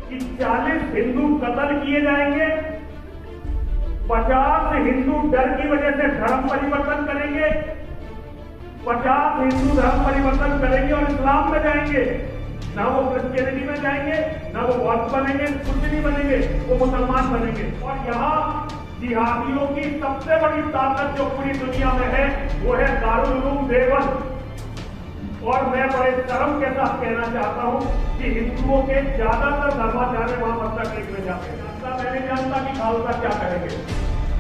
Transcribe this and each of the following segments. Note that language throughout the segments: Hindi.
कि 40 हिंदू कत्ल किए जाएंगे, 50 हिंदू डर की वजह से धर्म परिवर्तन करेंगे, 50 हिंदू धर्म परिवर्तन करेंगे और इस्लाम में जाएंगे। ना वो क्रिश्चियनिटी में जाएंगे, ना वो बौद्ध बनेंगे, कुछ नहीं बनेंगे, वो मुसलमान बनेंगे। और यहाँ जिहादियों की सबसे बड़ी ताकत जो पूरी दुनिया में है वो है दारुल उलूम देवबंद। और मैं बड़े शर्म के साथ कहना चाहता हूँ कि हिंदुओं के ज्यादातर धर्माचार्य वहां मत्था टेकने जाते हैं। मैं नहीं जानता कि खालसा क्या करेंगे,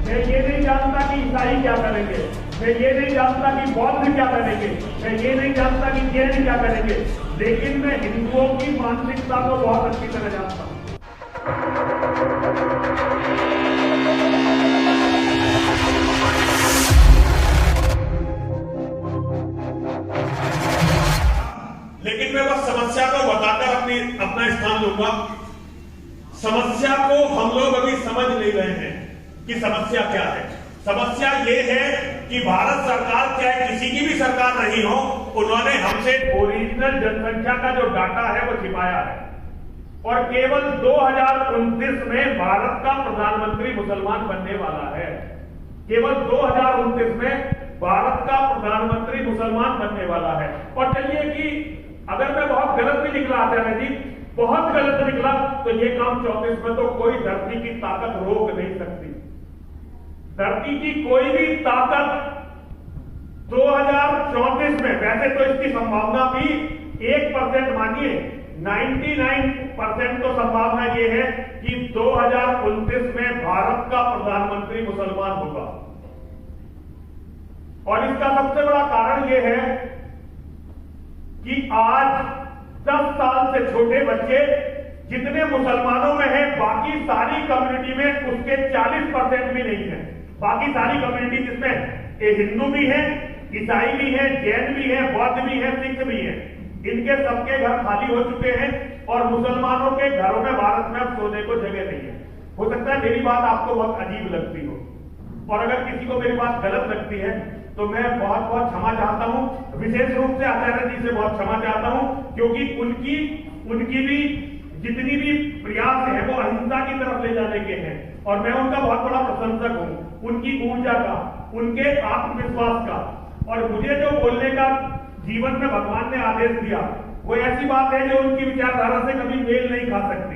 मैं ये नहीं जानता कि ईसाई क्या करेंगे, मैं ये नहीं जानता कि बौद्ध क्या करेंगे, मैं ये नहीं जानता कि जैन क्या करेंगे, लेकिन मैं हिंदुओं की मानसिकता को बहुत अच्छी तरह जानता हूं। लेकिन मैं बस समस्या को बताकर अपना स्थान लूंगा। समस्या को हम लोग अभी समझ नहीं रहे हैं कि समस्या क्या है। समस्या ये है कि भारत सरकार, चाहे किसी की भी सरकार नहीं हो, उन्होंने हमसे ओरिजिनल जनसंख्या का जो डाटा है वो छिपाया है। और केवल 2029 में भारत का प्रधानमंत्री मुसलमान बनने वाला है। केवल 2029 में भारत का प्रधानमंत्री मुसलमान बनने वाला है। और चलिए कि अगर मैं बहुत गलत भी निकला आचार्य जी, बहुत गलत निकला, तो ये काम 34 में तो कोई धरती की ताकत रोक नहीं सकती। धरती की कोई भी ताकत 2034 में, वैसे तो इसकी संभावना भी 1% मानिए, 99% तो संभावना ये है कि 2029 में भारत का प्रधानमंत्री मुसलमान होगा। और इसका सबसे बड़ा कारण यह है कि आज 10 साल से छोटे बच्चे जितने मुसलमानों में हैं, बाकी सारी कम्युनिटी में उसके 40% भी नहीं है। बाकी सारी कम्युनिटी जिसमें हिंदू भी हैं, ईसाई भी हैं, जैन भी हैं, बौद्ध भी हैं, सिख भी हैं, इनके सबके घर खाली हो चुके हैं और मुसलमानों के घरों में भारत में अब सोने को जगह नहीं है। हो सकता है मेरी बात आपको बहुत अजीब लगती हो, और अगर किसी को मेरी बात गलत लगती है तो मैं बहुत बहुत क्षमा चाहता हूं। विशेष रूप से आचार्य जी से बहुत क्षमा चाहता हूं, क्योंकि उनकी भी जितनी भी प्रयास है वो अहिंसा की तरफ ले जाने के हैं, और मैं उनका बहुत बड़ा प्रशंसक हूं, उनकी ऊर्जा का, उनके आत्मविश्वास का। और मुझे जो बोलने का जीवन में भगवान ने आदेश दिया वो ऐसी बात है जो उनकी विचारधारा से कभी मेल नहीं खा सकती,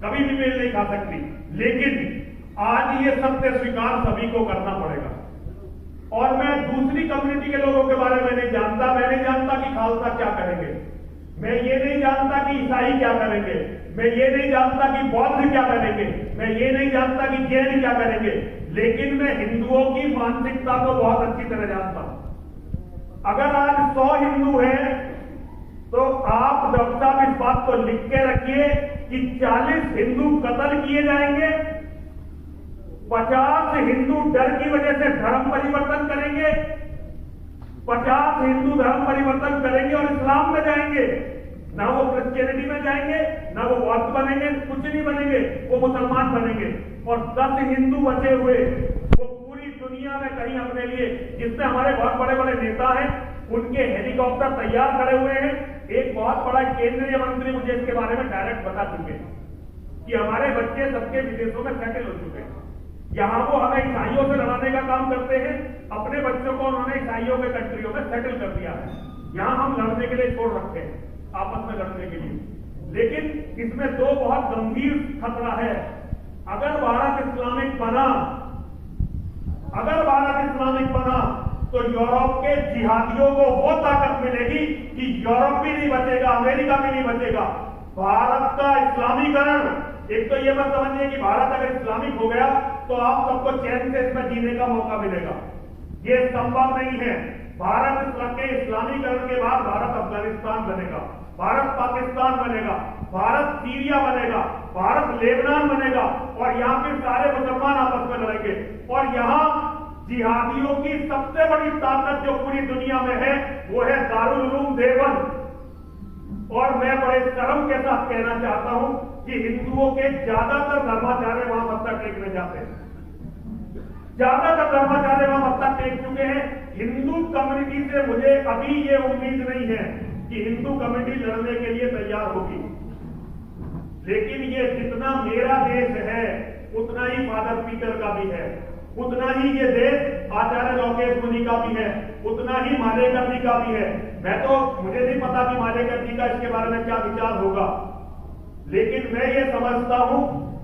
कभी भी मेल नहीं खा सकती। लेकिन आज ये सत्य स्वीकार सभी को करना पड़ेगा। और मैं दूसरी कम्युनिटी के लोगों के बारे में नहीं जानता, मैं नहीं जानता कि खालसा क्या करेंगे, मैं ये नहीं जानता कि ईसाई क्या करेंगे, मैं ये नहीं जानता कि बौद्ध क्या करेंगे, मैं ये नहीं जानता कि जैन क्या करेंगे, लेकिन मैं हिंदुओं की मानसिकता को बहुत अच्छी तरह जानता हूं। अगर आज 100 हिंदू हैं तो आप डॉक्टर साहब इस बात को लिख के रखिए कि 40 हिंदू कत्ल किए जाएंगे, 50 हिंदू डर की वजह से धर्म परिवर्तन करेंगे, 50 हिंदू धर्म परिवर्तन करेंगे और इस्लाम में जाएंगे। ना वो क्रिश्चियनिटी में जाएंगे, ना वो बौद्ध बनेंगे, कुछ नहीं बनेंगे, वो मुसलमान बनेंगे। और 10 हिंदू बचे हुए वो पूरी दुनिया में कहीं अपने लिए, जिसमें हमारे बहुत बड़े बड़े नेता हैं, उनके हेलीकॉप्टर तैयार खड़े हुए हैं। एक बहुत बड़ा केंद्रीय मंत्री मुझे इसके बारे में डायरेक्ट बता चुके हैं कि हमारे बच्चे सबके विदेशों में सेटल हो चुके हैं। यहां वो हमें ईसाइयों से लड़ाने का काम करते हैं, अपने बच्चों को उन्होंने ईसाइयों के कंट्रियों में सेटल कर दिया है। यहां हम लड़ने के लिए छोड़ रखते हैं, आपस में लड़ने के लिए। लेकिन इसमें दो बहुत गंभीर खतरा है। अगर भारत इस्लामिक बना तो यूरोप के जिहादियों को वो ताकत मिलेगी कि यूरोप भी नहीं बचेगा, अमेरिका भी नहीं बचेगा। भारत का इस्लामीकरण, एक तो ये मत समझिए कि भारत अगर इस्लामिक हो गया तो आप सबको चैन से इसमें जीने का मौका मिलेगा, ये संभव नहीं है। भारत के इस्लामीकरण के बाद भारत अफगानिस्तान बनेगा, भारत पाकिस्तान बनेगा, भारत सीरिया बनेगा, भारत लेबनान बनेगा, और यहाँ फिर सारे मुसलमान आपस में लड़ेंगे। और यहाँ जिहादियों की सबसे बड़ी ताकत जो पूरी दुनिया में है वो है दारुल उलूम देवबंद। और मैं बड़े शर्म के साथ कहना चाहता हूं कि हिंदुओं के ज्यादातर धर्माचार्य वहां मत्था टेकने जाते हैं, ज्यादातर धर्माचार्य वहां मत्था टेक चुके हैं। हिंदू कम्युनिटी से मुझे अभी ये उम्मीद नहीं है कि हिंदू कम्युनिटी लड़ने के लिए तैयार होगी, लेकिन ये जितना मेरा देश है उतना ही फादर पीटर का भी है, उतना ही ये देश आचार्य लोकेश मुनि का भी है, उतना ही मालेकर जी का भी है। मुझे नहीं पता कि मालेकर जी का इसके बारे में क्या विचार होगा, लेकिन मैं ये समझता हूं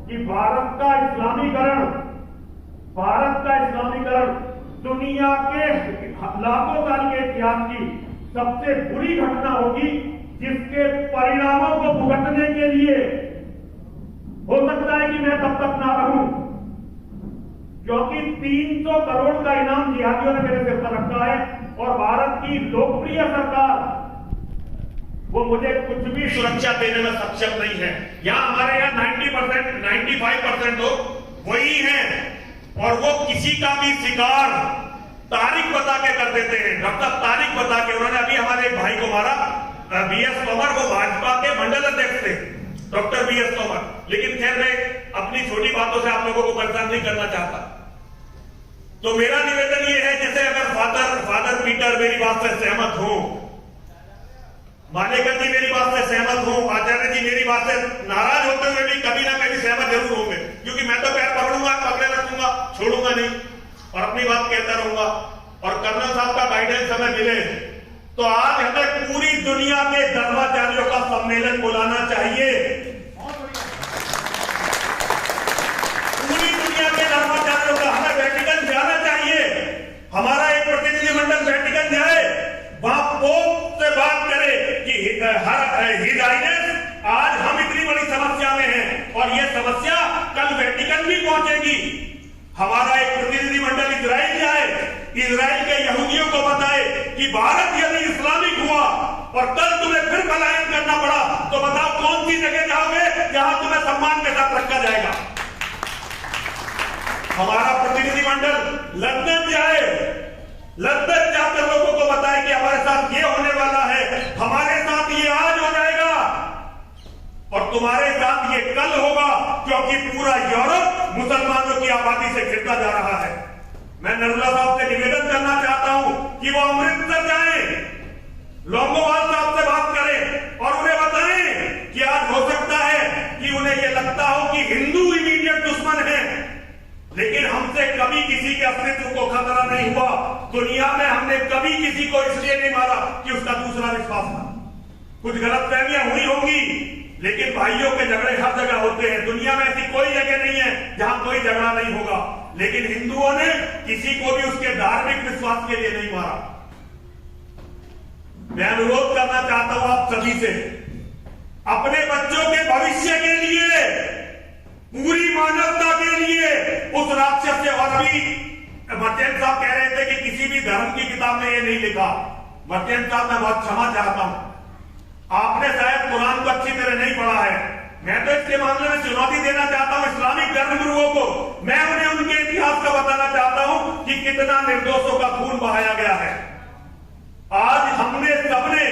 कि भारत का इस्लामीकरण दुनिया के लाखों साल के इतिहास की सबसे बुरी घटना होगी, जिसके परिणामों को भुगतने के लिए हो सकता है कि मैं तब तक ना रहूं, क्योंकि 300 करोड़ का इनाम जिहादियों ने मेरे सिर पर रखा है और भारत की लोकप्रिय सरकार वो मुझे कुछ भी सुरक्षा देने में सक्षम नहीं है। यहां हमारे यहां 90%, 95% लोग वही हैं और वो किसी का भी शिकार तारीख बता के कर देते हैं। डॉक्टर तारीख बता के उन्होंने अभी हमारे एक भाई को मारा, बीएस तोमर, वो भाजपा के मंडल अध्यक्ष थे, डॉक्टर बीएस तोमर। लेकिन खैर मैं अपनी छोटी बातों से आप लोगों को परेशान नहीं करना चाहता। तो मेरा निवेदन ये है, जैसे अगर फादर पीटर मेरी बात से सहमत हो, मालेकर जी मेरी बात से सहमत हो, आचार्य जी मेरी बात से नाराज होते हुए भी कभी ना कभी सहमत जरूर होंगे, क्योंकि मैं तो पैर पकड़ूंगा, पकड़े रखूंगा, छोड़ूंगा नहीं और अपनी बात कहता रहूंगा। और कर्नल साहब का गाइडेंस हमें मिले तो आज हमें पूरी दुनिया के धर्माचार्यों का सम्मेलन बुलाना चाहिए। पूरी दुनिया के धर्माचार्यों का हमें वेटिकन जाना चाहिए। हमारा एक प्रतिनिधिमंडल वेटिकन जाए, वहां पोप से बात करे कि हिज हाइनेस आज हम इतनी बड़ी समस्या में हैं और यह समस्या कल वेटिकन भी पहुंचेगी। हमारा एक प्रतिनिधिमंडल इजराइल जाए, इजराइल के यहूदियों को बताए कि भारत यदि इस्लामिक हुआ और कल तुम्हें फिर पलायन करना पड़ा तो बताओ कौन सी जगह जाओगे जहां तुम्हें सम्मान के साथ रखा जाएगा। हमारा प्रतिनिधिमंडल लंदन जाए, लंदन जाकर लोगों को बताए कि हमारे साथ ये होने वाला है, हमारे साथ ये आज हो जाएगा और तुम्हारे साथ ये कल होगा, क्योंकि पूरा यूरोप मुसलमानों की आबादी से घिरता जा रहा है। मैं नरूला साहब से निवेदन करना चाहता हूं कि वो अमृतसर जाएं, लोंगोवाल साहब से बात करें और उन्हें बताएं कि आज हो सकता है कि उन्हें यह लगता हो कि हिंदू इमीडिएट दुश्मन है, लेकिन हमसे कभी किसी के अस्तित्व को खतरा नहीं हुआ। दुनिया में हमने कभी किसी को इसलिए नहीं मारा कि उसका दूसरा विश्वास था। कुछ गलतफहमियां हुई होंगी, लेकिन भाइयों के झगड़े हर जगह होते हैं। दुनिया में ऐसी कोई जगह नहीं है जहां कोई झगड़ा नहीं होगा, लेकिन हिंदुओं ने किसी को भी उसके धार्मिक विश्वास के लिए नहीं मारा। मैं अनुरोध करना चाहता हूं आप सभी से, अपने बच्चों के भविष्य के लिए, पूरी मानवता के लिए उस राक्षस से, और अभी मर्चेंट साहब कह रहे थे कि किसी भी धर्म की किताब में ये नहीं लिखा। मर्चेंट साहब मैं बहुत क्षमा चाहता हूं, आपने शायद कुरान को अच्छी तरह नहीं पढ़ा है। मैं तो इसके मामले में चुनौती देना चाहता हूं इस्लामिक धर्मगुरुओं को। मैं उन्हें उनके इतिहास का बताना चाहता हूं कि कितना निर्दोषों का खून बहाया गया है। आज हमने सबने,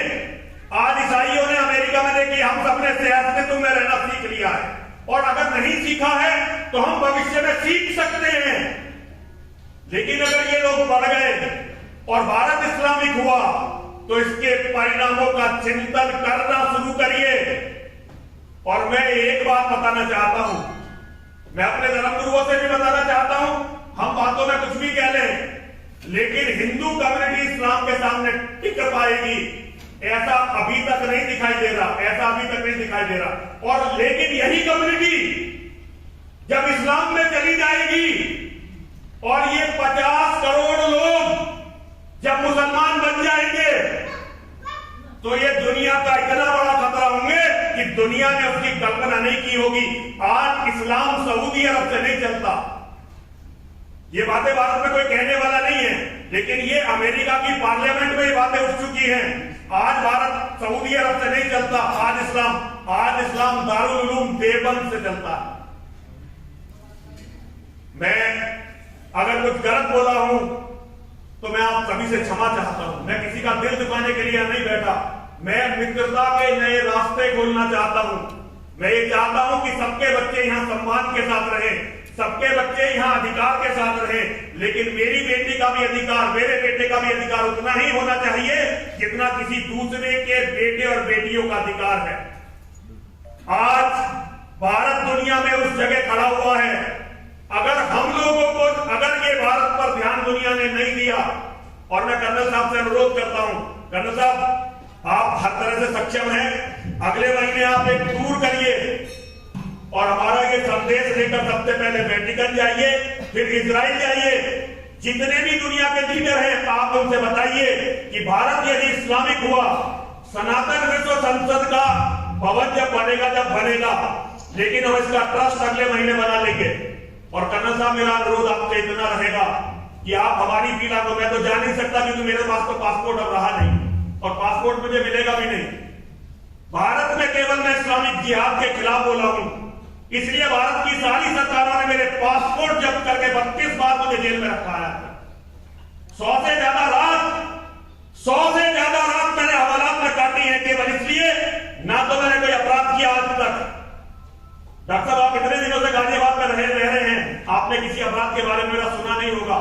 आज ईसाइयों ने अमेरिका में देखिए, हम सबने सहअस्तित्व में रहना सीख लिया है, और अगर नहीं सीखा है तो हम भविष्य में सीख सकते हैं। लेकिन अगर ये लोग बढ़ गए और भारत इस्लामिक हुआ तो इसके परिणामों का चिंतन करना शुरू करिए। और मैं एक बात बताना चाहता हूं, मैं अपने धर्मगुरुओं से भी बताना चाहता हूं, हम बातों में कुछ भी कह लें, लेकिन हिंदू कम्युनिटी इस्लाम के सामने टिक पाएगी ऐसा अभी तक नहीं दिखाई दे रहा, ऐसा अभी तक नहीं दिखाई दे रहा। और लेकिन यही कम्युनिटी जब इस्लाम में चली जाएगी और ये 50 करोड़ लोग जब मुसलमान बन जाएंगे तो ये दुनिया का इतना बड़ा खतरा होंगे कि दुनिया ने उसकी कल्पना नहीं की होगी। आज इस्लाम सऊदी अरब से नहीं चलता, ये बातें भारत में कोई कहने वाला नहीं है, लेकिन ये अमेरिका की पार्लियामेंट में ये बातें उठ चुकी हैं। आज भारत सऊदी अरब से नहीं चलता, आज इस्लाम दारुल उलूम देवबंद से चलता है। मैं अगर कुछ गलत बोला हूं तो मैं आप सभी से क्षमा चाहता हूं। मैं किसी का दिल दुखाने के लिए नहीं बैठा, मैं मित्रता के नए रास्ते खोलना चाहता हूं। मैं ये चाहता हूं कि सबके बच्चे यहां सम्मान के साथ रहें, सबके बच्चे यहां अधिकार के साथ रहें, लेकिन मेरी बेटी का भी अधिकार, मेरे बेटे का भी अधिकार उतना ही होना चाहिए जितना किसी दूसरे के बेटे और बेटियों का अधिकार है। आज भारत दुनिया में उस जगह खड़ा हुआ है। अगर हम लोगों को, अगर ये भारत पर ध्यान दुनिया ने नहीं दिया, और मैं कर्नल साहब से अनुरोध करता हूं, कर्नल साहब आप हर तरह से सक्षम हैं, अगले महीने आप एक टूर करिए और हमारा ये संदेश लेकर सबसे पहले वेटिकन जाइए, फिर इजराइल जाइए। जितने भी दुनिया के लीडर हैं आप उनसे बताइए कि भारत यदि इस्लामिक हुआ, सनातन विश्व संसद का भवन जब बनेगा, जब बनेगा, लेकिन हम इसका ट्रस्ट अगले महीने बना लेंगे। और कर्नल साहब मेरा अनुरोध आपसे इतना रहेगा कि आप हमारी पीड़ा को, मैं तो जा नहीं सकता क्योंकि मेरे पास तो पासपोर्ट अब रहा नहीं और पासपोर्ट मुझे मिलेगा भी नहीं। भारत में केवल मैं इस्लामिक जिहाद के खिलाफ बोला हूं, इसलिए भारत की सारी सरकारों ने मेरे पासपोर्ट जब्त करके 32 बार मुझे जेल में रखा है। 100 से ज्यादा रात मैंने हवालात में काटी है, केवल इसलिए ना तो मैंने कोई अपराध किया आज तक। डॉक्टर साहब आप इतने दिनों से गाजियाबाद में रह रहे हैं, आपने किसी अपराध के बारे में मेरा सुना नहीं होगा,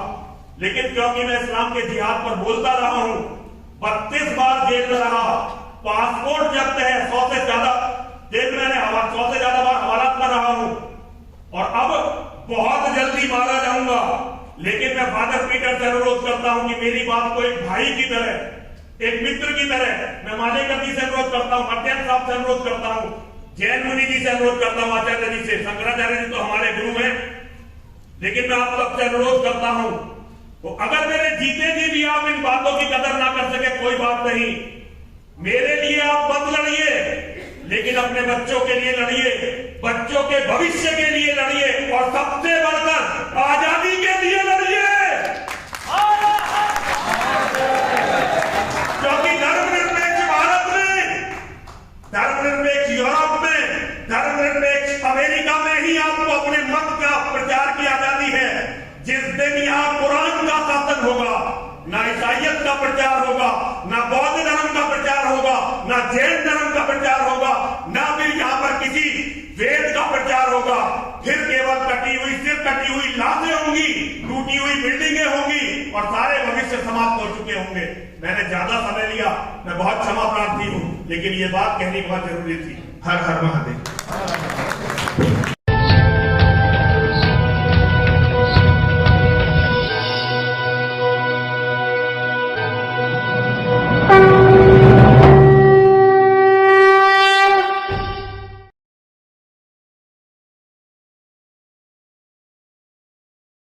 लेकिन क्योंकि मैं इस्लाम के जिहाद पर बोलता रहा हूं, 32 बार जेल में रहा, पासपोर्ट जब्त है, 100 से ज्यादा जेल में, 100 से ज्यादा बार हवालात में रहा हूं और अब बहुत जल्दी मारा जाऊंगा। लेकिन मैं फादर पीटर से अनुरोध करता हूं कि मेरी बात को एक भाई की तरह, एक मित्र की तरह, मैं मालेकर जी से अनुरोध करता हूं, मर्त्यन साहब से अनुरोध करता हूं, जैन मुनि जी से अनुरोध करता हूं, आचार्य जी से, शंकराचार्य जी तो हमारे गुरु हैं, लेकिन मैं आप सबसे अनुरोध करता हूं, तो अगर मेरे जीते जी भी आप इन बातों की कदर ना कर सके कोई बात नहीं, मेरे लिए आप मत लड़िए, लेकिन अपने बच्चों के लिए लड़िए, बच्चों के भविष्य के लिए लड़िए और सबसे बढ़कर आजादी के लिए लड़िए। क्योंकि धर्मनिरपेक्ष भारत में, धर्मनिरपेक्ष यूरोप में, धर्मनिरपेक्ष अमेरिका में ही आपको अपने मत का प्रचार की आजादी है। जिस दिन यहां कुरान का शासन होगा, ना ईसाइयत का प्रचार होगा, ना बौद्ध धर्म का प्रचार होगा, ना जैन धर्म का प्रचार होगा, ना फिर यहाँ पर किसी वेद का प्रचार होगा, फिर केवल सिर्फ कटी हुई लाशें होंगी, टूटी हुई बिल्डिंगें होंगी और सारे भविष्य समाप्त हो चुके होंगे। मैंने ज्यादा समय लिया, मैं बहुत क्षमा प्रार्थी हूं, लेकिन ये बात कहनी बहुत जरूरी थी। हर हर महादेव।